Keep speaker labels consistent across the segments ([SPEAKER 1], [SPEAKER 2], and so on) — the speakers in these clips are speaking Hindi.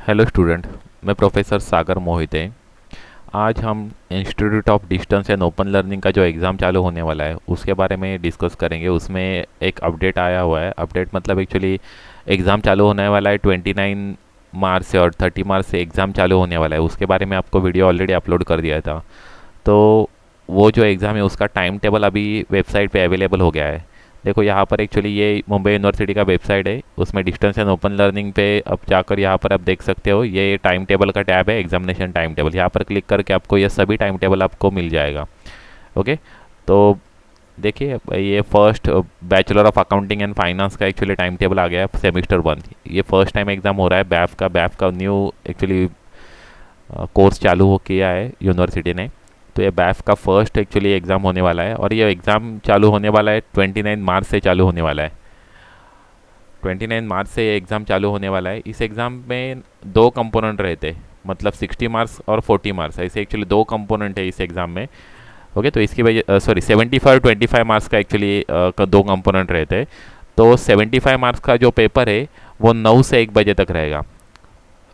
[SPEAKER 1] Hello student. मैं प्रोफेसर सागर मोहिते। आज हम institute of distance and open learning का जो एग्ज़ाम चालू होने वाला है उसके बारे में डिस्कस करेंगे। उसमें एक अपडेट आया हुआ है। अपडेट मतलब एक्चुअली एग्ज़ाम चालू होने वाला है 29 मार्च से, और 30 मार्च से एग्ज़ाम चालू होने वाला है। उसके बारे में आपको वीडियो ऑलरेडी अपलोड कर दिया था। तो वो जो एग्ज़ाम है उसका टाइम टेबल अभी वेबसाइट पे अवेलेबल हो गया है। देखो यहाँ पर एक्चुअली ये मुंबई यूनिवर्सिटी का वेबसाइट है, उसमें डिस्टेंस एंड ओपन लर्निंग पे अब जाकर यहाँ पर आप देख सकते हो। ये टाइम टेबल का टैब है, एग्जामिनेशन टाइम टेबल। यहाँ पर क्लिक करके आपको ये सभी टाइम टेबल आपको मिल जाएगा। ओके, तो देखिए ये first bachelor of accounting and finance का एक्चुअली टाइम टेबल आ गया है, सेमिस्टर 1। ये फर्स्ट टाइम एग्ज़ाम हो रहा है बैफ का न्यू एक्चुअली कोर्स चालू हो किया है यूनिवर्सिटी ने। तो ये बैफ का फर्स्ट एक्चुअली एग्ज़ाम होने वाला है, और ये एग्ज़ाम चालू होने वाला है 29 मार्च से चालू होने वाला है। 29 मार्च से ये एग्ज़ाम चालू होने वाला है। इस एग्ज़ाम में दो कंपोनेंट रहते हैं, मतलब 60 मार्क्स और 40 मार्क्स। ऐसे एक्चुअली दो कंपोनेंट है इस एग्ज़ाम में। ओके, तो इसकी वजह 75 और 25 मार्क्स का एक्चुअली दो कंपोनेंट रहते हैं। तो 75 मार्क्स का जो पेपर है वो 9 से 1 बजे तक रहेगा।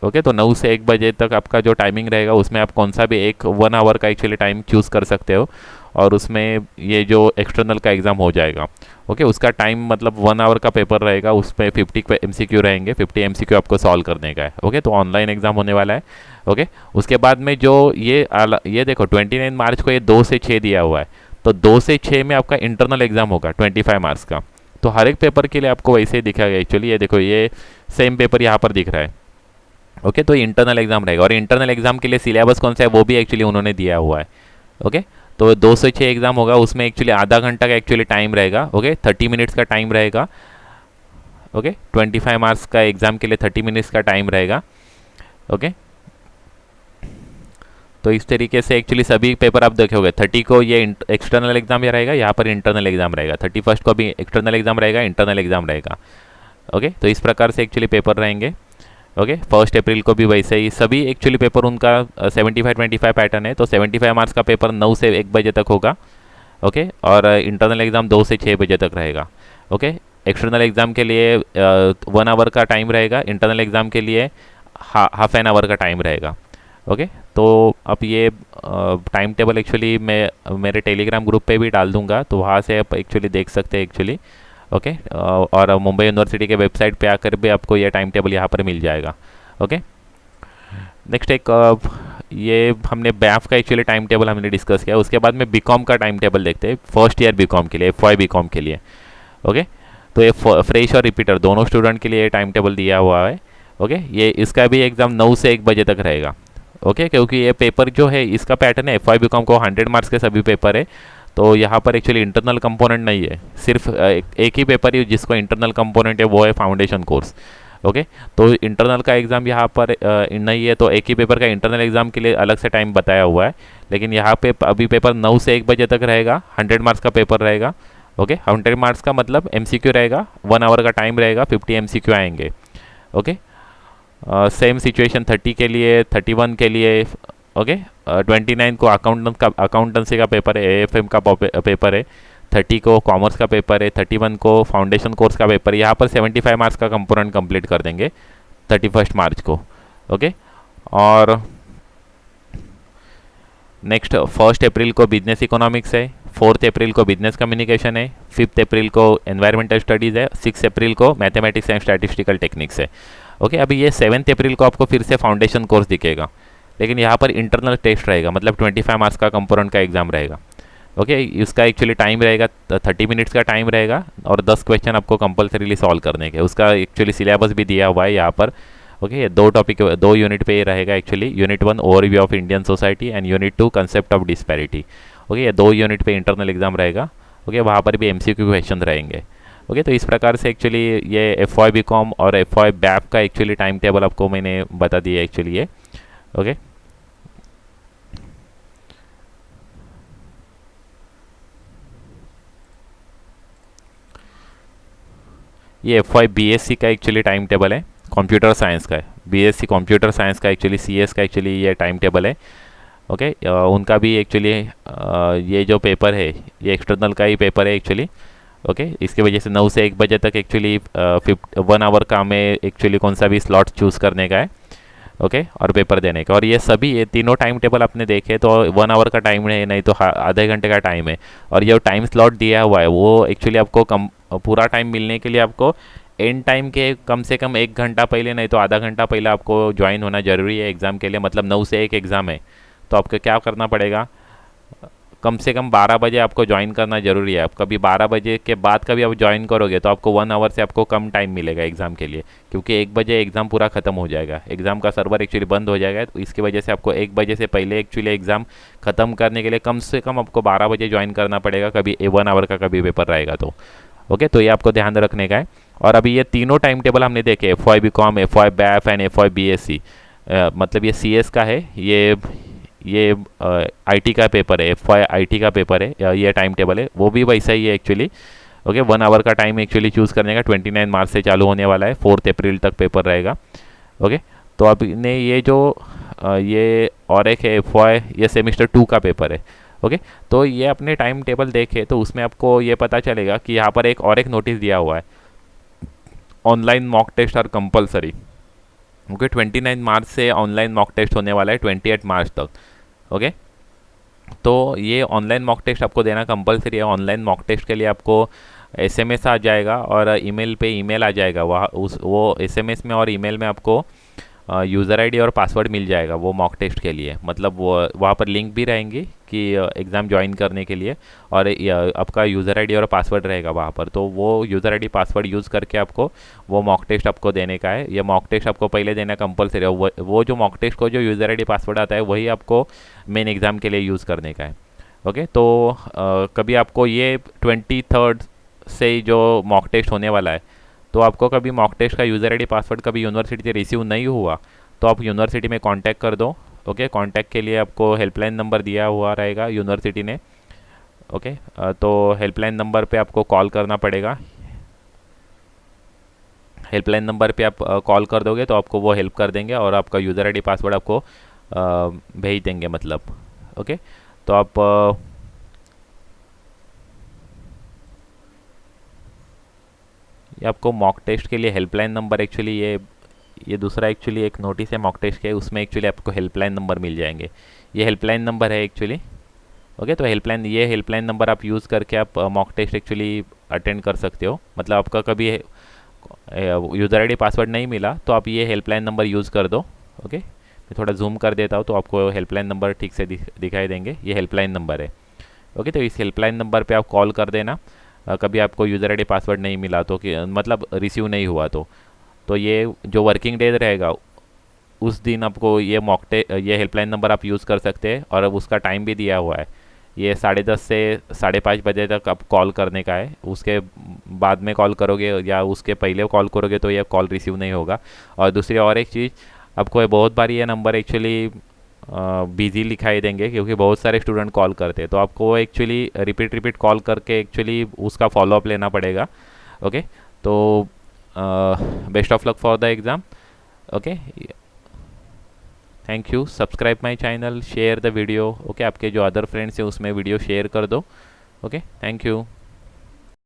[SPEAKER 1] ओके, तो 9 से 1 बजे तक आपका जो टाइमिंग रहेगा उसमें आप कौन सा भी एक 1 आवर का एक्चुअली टाइम चूज़ कर सकते हो, और उसमें ये जो एक्सटर्नल का एग्ज़ाम हो जाएगा। ओके, उसका टाइम मतलब 1 आवर का पेपर रहेगा, उसमें 50 MCQ रहेंगे, 50 MCQ आपको सॉल्व करने का है। ओके, तो ऑनलाइन एग्ज़ाम होने वाला है। ओके, उसके बाद में जो ये देखो 29 मार्च को ये 2 से 6 दिया हुआ है। तो 2 से 6 में आपका इंटरनल एग्ज़ाम होगा 25 मार्क्स का। तो हर एक पेपर के लिए आपको वैसे ही दिखा गया एक्चुअली। ये देखो ये सेम पेपर यहाँ पर दिख रहा है। ओके, तो इंटरनल एग्जाम रहेगा, और इंटरनल एग्जाम के लिए सिलेबस कौन सा है वो भी एक्चुअली उन्होंने दिया हुआ है। ओके, तो 2 से 6 एग्जाम होगा, उसमें एक्चुअली आधा घंटा का एक्चुअली टाइम रहेगा। ओके, 30 मिनट्स का टाइम रहेगा। ओके, 25 मार्क्स का एग्जाम के लिए 30 मिनट्स का टाइम रहेगा। ओके, तो इस तरीके से एक्चुअली सभी पेपर आप देखोगे। 30 को ये एक्सटर्नल एग्जाम या रहेगा, यहाँ पर इंटरनल एग्जाम रहेगा। 31st को भी एक्सटर्नल एग्जाम रहेगा, इंटरनल एग्जाम रहेगा। ओके, तो इस प्रकार से एक्चुअली पेपर रहेंगे। ओके, 1 अप्रैल को भी वैसे ही सभी एक्चुअली पेपर उनका 75-25 पैटर्न है। तो 75 मार्क्स का पेपर 9 से 1 बजे तक होगा। ओके, और इंटरनल एग्ज़ाम 2 से 6 बजे तक रहेगा। ओके, एक्सटर्नल एग्ज़ाम के लिए 1 आवर का टाइम रहेगा, इंटरनल एग्ज़ाम के लिए हाफ एन आवर का टाइम रहेगा। ओके, तो अब ये टाइम टेबल एक्चुअली मैं मेरे टेलीग्राम ग्रुप पे भी डाल दूंगा, तो वहाँ से आप एक्चुअली देख सकते हैं एक्चुअली। ओके, और मुंबई यूनिवर्सिटी के वेबसाइट पे आकर भी आपको ये टाइम टेबल यहाँ पर मिल जाएगा। ओके, नेक्स्ट एक ये हमने बैफ का एक्चुअली टाइम टेबल हमने डिस्कस किया। उसके बाद में बीकॉम का टाइम टेबल देखते हैं, फर्स्ट ईयर बीकॉम के लिए, FY बीकॉम के लिए। ओके, तो ये फ्रेश और रिपीटर दोनों स्टूडेंट के लिए ये टाइम टेबल दिया हुआ है। ओके, ये इसका भी एग्ज़ाम 9 से 1 बजे तक रहेगा। ओके, क्योंकि ये पेपर जो है इसका पैटर्न है, FY बीकॉम को 100 मार्क्स के सभी पेपर है। तो यहाँ पर एक्चुअली इंटरनल कंपोनेंट नहीं है, सिर्फ एक ही पेपर ही जिसको इंटरनल कंपोनेंट है वो है फाउंडेशन कोर्स। ओके, तो इंटरनल का एग्ज़ाम यहाँ पर नहीं है, तो एक ही पेपर का इंटरनल एग्ज़ाम के लिए अलग से टाइम बताया हुआ है। लेकिन यहाँ पे अभी पेपर 9 से 1 बजे तक रहेगा, 100 मार्क्स का पेपर रहेगा। ओके, 100 मार्क्स का मतलब MCQ रहेगा, 1 आवर का टाइम रहेगा, 50 MCQ आएंगे। ओके, सेम सिचुएशन 30 के लिए, 31 के लिए। ओके, 29 को अकाउंटेंसी का पेपर है, AFM का पेपर है। 30 को कॉमर्स का पेपर है, 31 को फाउंडेशन कोर्स का पेपर है। यहाँ पर 75 मार्क्स का कंपोनेंट कंप्लीट कर देंगे 31 मार्च को। ओके, और नेक्स्ट 1 अप्रैल को बिजनेस इकोनॉमिक्स है, 4 अप्रैल को बिजनेस कम्युनिकेशन है, 5 अप्रैल को एनवायरमेंटल स्टडीज़ है, 6 अप्रैल को मैथमेटिक्स एंड स्टैटिस्टिकल टेक्निक्स है। ओके, अभी ये 7 अप्रैल को आपको फिर से फाउंडेशन कोर्स दिखेगा, लेकिन यहाँ पर इंटरनल टेस्ट रहेगा, मतलब 25 मार्क्स का कंपोनेंट का एग्जाम रहेगा। ओके, इसका एक्चुअली टाइम रहेगा 30 मिनट्स का टाइम रहेगा, और 10 क्वेश्चन आपको कंपलसरीली सॉल्व करने के। उसका एक्चुअली सिलेबस भी दिया हुआ है यहाँ पर। ओके, ये दो यूनिट पे ये रहेगा actually. Unit 1 overview of Indian society and unit 2 concept of disparity. Okay, ये 2 यूनिट पे इंटरनल एग्जाम रहेगा। ओके, वहाँ पर भी MCQ क्वेश्चन रहेंगे। ओके, तो इस प्रकार से एक्चुअली ये FY बीकॉम और FY बैप का एक्चुअली टाइम टेबल आपको मैंने बता दिया एक्चुअली ये। ओके, ये FY BSc का एक्चुअली टाइम टेबल है, कंप्यूटर साइंस का है। BSc कंप्यूटर साइंस का एक्चुअली CS का एक्चुअली ये टाइम टेबल है। ओके, उनका भी एक्चुअली ये जो पेपर है ये एक्सटर्नल का ही पेपर है एक्चुअली। ओके, इसकी वजह से 9 से 1 बजे तक एक्चुअली 1 आवर का हमें एक्चुअली कौन सा भी स्लॉट चूज़ करने का है। ओके, और पेपर देने का। और ये तीनों टाइम टेबल आपने देखे तो 1 आवर का टाइम है, नहीं तो आधे घंटे का टाइम है। और ये टाइम स्लॉट दिया हुआ है वो एक्चुअली आपको कम पूरा टाइम मिलने के लिए आपको एंड टाइम के कम से कम 1 घंटा पहले, नहीं तो आधा घंटा पहले आपको ज्वाइन होना जरूरी है एग्ज़ाम के लिए। मतलब 9 से 1 एग्ज़ाम है, तो आपको क्या करना पड़ेगा, कम से कम 12 बजे आपको ज्वाइन करना जरूरी है। आप कभी 12 बजे के बाद कभी आप ज्वाइन करोगे तो आपको 1 आवर से आपको कम टाइम मिलेगा एग्ज़ाम के लिए, क्योंकि 1 बजे एग्ज़ाम पूरा ख़त्म हो जाएगा, एग्ज़ाम का सर्वर एक्चुअली बंद हो जाएगा। तो इसकी वजह से आपको 1 बजे से पहले एक्चुअली एग्ज़ाम ख़त्म करने के लिए कम से कम आपको 12 बजे ज्वाइन करना पड़ेगा, कभी 1 आवर का कभी पेपर रहेगा तो। ओके, तो ये आपको ध्यान रखने का है। और अभी ये तीनों टाइम टेबल हमने देखे, FY BCom, FY BAF and FY BSc। मतलब ये CS का है, ये IT का पेपर है, FY IT का पेपर है, ये टाइम टेबल है, वो भी वैसा ही है एक्चुअली। ओके, 1 आवर का टाइम एक्चुअली चूज़ करने का, 29 मार्च से चालू होने वाला है, 4 अप्रैल तक पेपर रहेगा। ओके, तो आपने ये जो ये और एक है FY, ये सेमिस्टर 2 का पेपर है। ओके, तो ये अपने टाइम टेबल देखे तो उसमें आपको ये पता चलेगा कि यहाँ पर एक और एक नोटिस दिया हुआ है, online mock test are compulsory. Okay, 29 March से ऑनलाइन मॉक टेस्ट होने वाला है 28 मार्च तक। ओके, तो ये ऑनलाइन मॉक टेस्ट आपको देना कंपलसरी है। ऑनलाइन मॉक टेस्ट के लिए आपको SMS आ जाएगा और ईमेल पे ईमेल आ जाएगा, वहाँ उस वो SMS में और ईमेल में आपको यूज़र आईडी और पासवर्ड मिल जाएगा वो मॉक टेस्ट के लिए। मतलब वो वहाँ पर लिंक भी रहेंगी कि एग्ज़ाम ज्वाइन करने के लिए, और आपका यूज़र आईडी और पासवर्ड रहेगा वहाँ पर। तो वो यूज़र आईडी पासवर्ड यूज़ करके आपको वो मॉक टेस्ट आपको देने का है। ये मॉक टेस्ट आपको पहले देना कंपलसरी है। वो जो मॉक टेस्ट को जो यूज़र आईडी पासवर्ड आता है वही आपको मेन एग्ज़ाम के लिए यूज़ करने का है। ओके, तो कभी आपको ये 23 से जो मॉक टेस्ट होने वाला है, तो आपको कभी मॉक टेस्ट का यूज़र आईडी पासवर्ड कभी यूनिवर्सिटी से रिसीव नहीं हुआ तो आप यूनिवर्सिटी में कांटेक्ट कर दो। ओके, कांटेक्ट के लिए आपको हेल्पलाइन नंबर दिया हुआ रहेगा यूनिवर्सिटी ने। ओके, तो हेल्पलाइन नंबर पे आपको कॉल करना पड़ेगा। हेल्पलाइन नंबर पे आप कॉल कर दोगे तो आपको वो हेल्प कर देंगे और आपका यूज़र आईडी पासवर्ड आपको भेज देंगे मतलब। ओके, तो आप ये आपको मॉक टेस्ट के लिए हेल्पलाइन नंबर एक्चुअली ये दूसरा एक्चुअली एक नोटिस है मॉक टेस्ट के, उसमें एक्चुअली आपको हेल्पलाइन नंबर मिल जाएंगे। ये हेल्पलाइन नंबर है एक्चुअली। ओके, तो हेल्पलाइन नंबर आप यूज़ करके आप मॉक टेस्ट एक्चुअली अटेंड कर सकते हो। मतलब आपका कभी यूज़र आईडी पासवर्ड नहीं मिला तो आप ये हेल्पलाइन नंबर यूज़ कर दो। ओके, मैं थोड़ा जूम कर देता हूँ तो आपको हेल्पलाइन नंबर ठीक से दिखाई देंगे। ये हेल्पलाइन नंबर है। ओके, तो इस हेल्पलाइन नंबर पे आप कॉल कर देना कभी आपको यूज़र आईडी पासवर्ड नहीं मिला तो, कि मतलब रिसीव नहीं हुआ तो ये जो वर्किंग डे रहेगा उस दिन आपको ये हेल्पलाइन नंबर आप यूज़ कर सकते हैं। और अब उसका टाइम भी दिया हुआ है, ये 10:30 से 5:30 बजे तक आप कॉल करने का है। उसके बाद में कॉल करोगे या उसके पहले कॉल करोगे तो ये कॉल रिसीव नहीं होगा। और दूसरी और एक चीज़, आपको ये बहुत बार ये नंबर एक्चुअली बिजी लिखाई देंगे क्योंकि बहुत सारे स्टूडेंट कॉल करते हैं, तो आपको एक्चुअली रिपीट कॉल करके एक्चुअली उसका फॉलोअप लेना पड़ेगा। ओके, तो best of luck for the exam. Okay, thank you. Subscribe my channel, share the video. Okay, आपके जो अदर फ्रेंड्स हैं उसमें वीडियो शेयर कर दो। Okay, thank you.